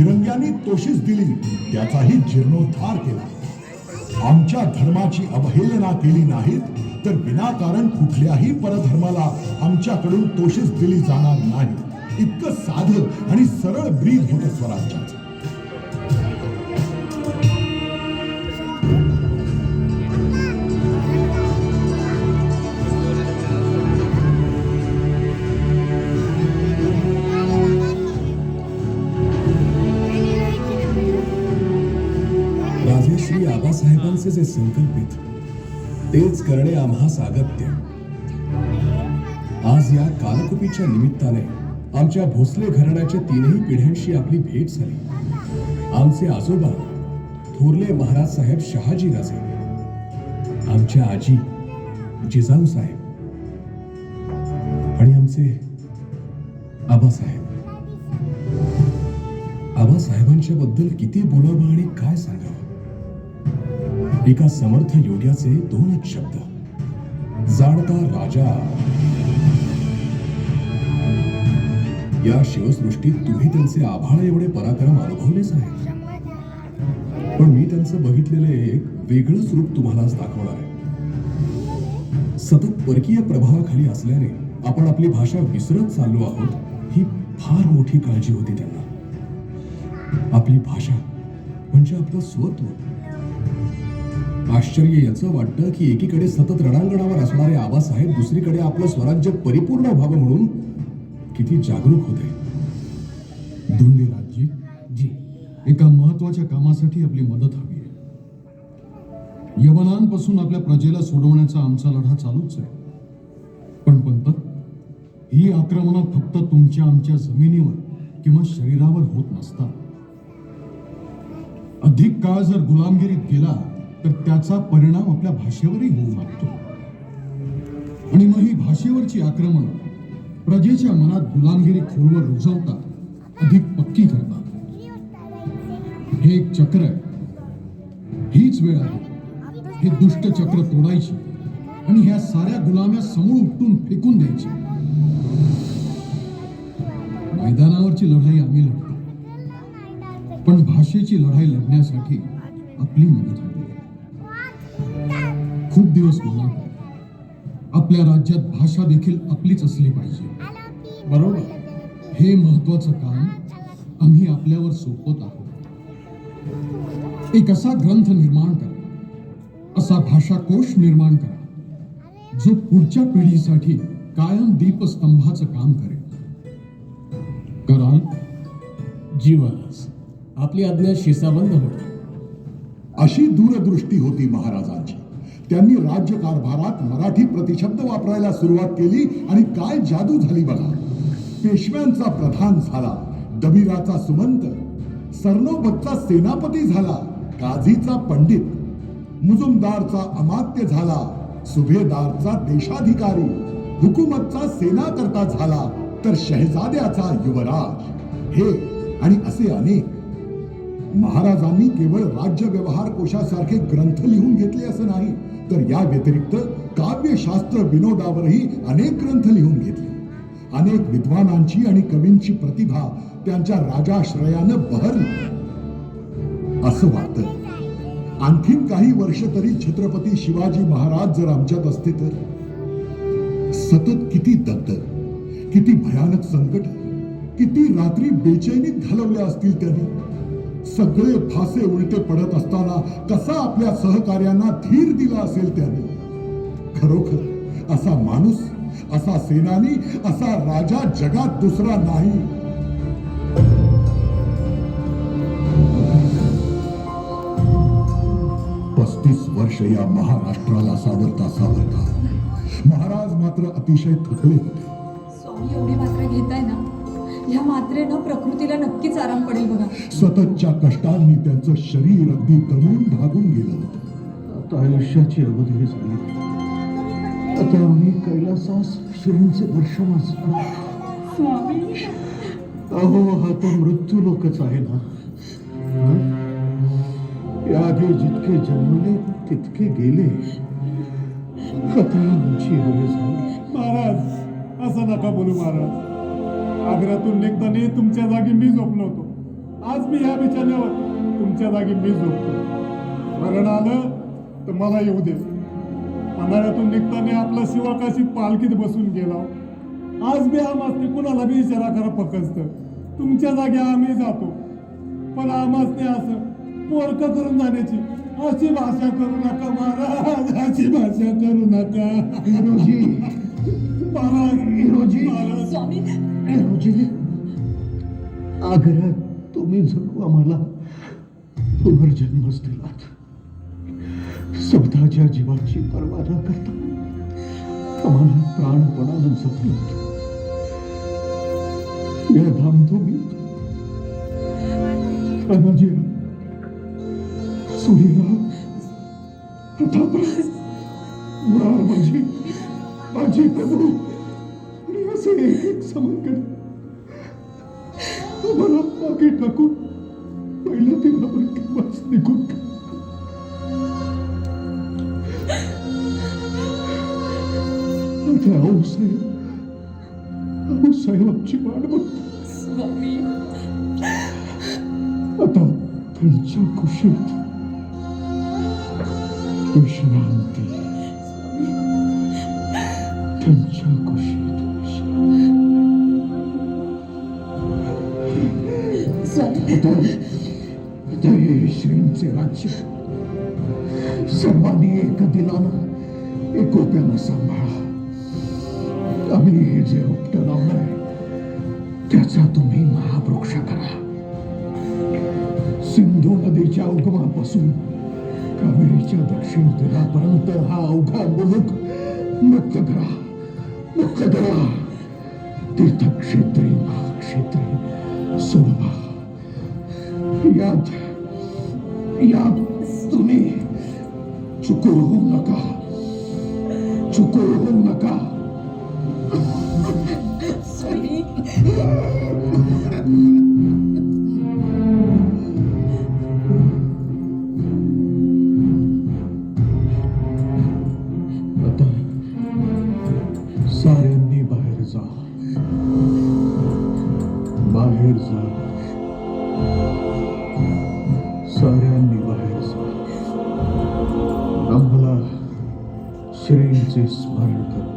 फिरंग्यांनी तोशीच दिली त्याचाही जीर्णोद्धार केला. आमच्या धर्माची अवहेलना केली नाहीत तर विनाकारण कुठल्याही परधर्माला आमच्याकडून तोशीच दिली जाणार नाही. इतकं साधं आणि सरळ ब्रीद होतं स्वराज्याचं. राजेश्री आबासाहेबांचे जे संकल्पित तेच करणे आम्हा सागत्य. आज या कालकुपीच्या निमित्ताने आमच्या भोसले घराण्याच्या तीनही पिढ्यांशी आपली भेट झाली. आमचे आजोबा थोरले महाराज साहेब शहाजीराजे, आमच्या आजी जिजाऊ साहेब आणि आमचे आबासाहेब. आबासाहेबांच्या बद्दल किती बोलावं आणि काय सांगावं. एका समर्थ योद्ध्याचे दोनच शब्द, जाणता राजा. या शिवसृष्टीत तुम्ही त्यांचे आभाळ एवढे पराक्रम अनुभवलेच आहे, पण मी त्यांचं बघितलेले एक वेगळंच रूप तुम्हालाच दाखवणार आहे. सतत परकीय प्रभावाखाली असल्याने आपण आपली भाषा विसरत चाललो आहोत, ही फार मोठी काळजी होती त्यांना. आपली भाषा म्हणजे आपलं स्वत्व. आश्चर्य याचं वाटतं की एकीकडे सतत रणांगणावर असणारे आबासाहेब दुसरीकडे आपलं स्वराज्य परिपूर्ण व्हावं म्हणून किती जागरूक होते. धोंडीराजजी जी, एका महत्वाच्या कामासाठी आपली मदत हवी आहे. यवनांपासून आपल्या प्रजेला सोडवण्याचा आमचा लढा चालूच आहे. पण पंत, ही आक्रमणं फक्त तुमच्या आमच्या जमिनीवर किंवा शरीरावर होत नसतात. अधिक काळ जर गुलामगिरीत गेला तर त्याचा परिणाम आपल्या भाषेवरही होऊ लागतो. आणि मग ही भाषेवरची आक्रमण प्रजेच्या मनात गुलामगिरी खोलवर रुजवतात, अधिक पक्की करतात. हे एक चक्र आहे. हीच वेळ आहे हे दुष्ट चक्र तोडायची आणि ह्या साऱ्या गुलाम्या समूळ उपटून फेकून द्यायची. मैदानावरची लढाई आम्ही लढतो, पण भाषेची लढाई लढण्यासाठी आपली मदत हवी आहे. खूप दिवस बोला, आपल्या राज्यात भाषा देखील आपलीच असली पाहिजे. बरोबर. हे महत्वाचं काम आम्ही आपल्यावर सोपवत आहोत. एक असा ग्रंथ निर्माण करा, असा भाषाकोश निर्माण करा जो पुढच्या पिढीसाठी कायम दीपस्तंभाचं काम करेल. कराल? जीवनच आपली आज्ञा शिसाबंद होणार. अशी दूरदृष्टी होती महाराजांची. त्यांनी राज्यकारभारात मराठी प्रतिशब्द वापरायला सुरुवात केली आणि काय जादू झाली बघा. पेशव्यांचा प्रधान झाला, दबीराचा सुमंत, सरनोबतचा सेनापती झाला, काझीचा पंडित, मुजुमदारचा अमात्य झाला, सुभेदारचा देशाधिकारी, हुकुमतचा सेनाकर्ता झाला, तर शहजाद्याचा युवराज. हे आणि असे अनेक. महाराजांनी केवळ राज्य व्यवहार कोशासारखे ग्रंथ लिहून घेतले असं नाही, तर या व्यतिरिक्त काव्यशास्त्र विनोदावरही अनेक ग्रंथ लिहून घेतले. अनेक विद्वानांची आणि कवींची प्रतिभा त्यांच्या राजाश्रयानं बहरली. असं वाटतं आणखीन काही वर्ष तरी छत्रपती शिवाजी महाराज जर आमच्यात असते तर. सतत किती दगदग, किती भयानक संकट, किती रात्री बेचैनीत घालवल्या असतील त्यांनी. सगळे फासे उलटे पडत असताना कसा आपल्या सहकार्यांना धीर दिला असेल त्यांनी. खरोखर असा माणूस, असा सेनानी, असा राजा जगात दुसरा नाही. 35 वर्ष या महाराष्ट्राला सावरता सावरता महाराज मात्र अतिशय थकले होते. स्वामी एवढी मात्रा घेताय ना, या मात्रेनं प्रकृतीला नक्कीच आराम पडेल बघा. सततच्या कष्टांनी त्यांचं शरीर अगदी दमून भागून गेलं होतं. आता आयुष्याची अवधी झाली. आता आम्ही कैलासास श्रींचे दर्शन असणार. स्वामी, अहो हा तर मृत्यू लोकच आहे ना. याआधी जितके जन्मले तितके गेले. आता आमची वेळ झाली. महाराज, असं नका बोलू महाराज. आग्र्यातून निघताना तुमच्या जागी मी झोपलो होतो. आज मी ह्या बिछाण्यावर तुमच्या जागी मी झोपतो. मरण आलं तर मला येऊ दे. पन्हाळ्यातून निघताना आपला शिवाकाशी पालखीत बसून गेला. आज बी आमासने कुणाला बी इशारा करा फकस्त तुमच्या जागी आम्ही जातो. पण आमासने असं पोरकं करून जाण्याची अशी भाषा करू नका महाराज, अशी भाषा करू नका. हिरोजी, महाराज, हिरोजी, महाराज. स्वामी हिरोजी, आग्र्यात तुम्ही जणू आम्हाला पुनर्जन्मच दिलात. स्वतःच्या जीवाची पर्वा न करता आम्हाला प्राणपणानं जपलं. या धामधुमीत तानाजीराव, सूर्यराव, प्रतापराव, मुरार माझी प्रभू आणि असे एक एक समंकर आम्हाला मागे टाकून पहिल्या दिवसावर केव्हाच निघून गेले. आता आऊसाहेबांची वाट बघतो. स्वामी आता त्यांच्या कुशीत विश्रांती. त्यांच्या कुशीत स्वामी आता हे श्रींचे राज्य सर्वांनी एक दिलानं एकोप्यानं सांभाळा. आम्ही हे जे रोपटं लावलंय त्याचा तुम्ही महावृक्ष करा. सिंधू नदीच्या उगमापासून कावेरीच्या दक्षिण तीरापर्यंत हा अवघा मुलूक मुक्त करा, मुक्त करा. तीर्थक्षेत्री महाक्षेत्री सोडवा. यात तुम्ही चुकूर होऊ नका, चुकूर होऊ नका. स्वामी आता साऱ्यांनी बाहेर जा, बाहेर जा. साऱ्यांनी बाहेर जा. आम्हाला श्रींचे स्मरण करा.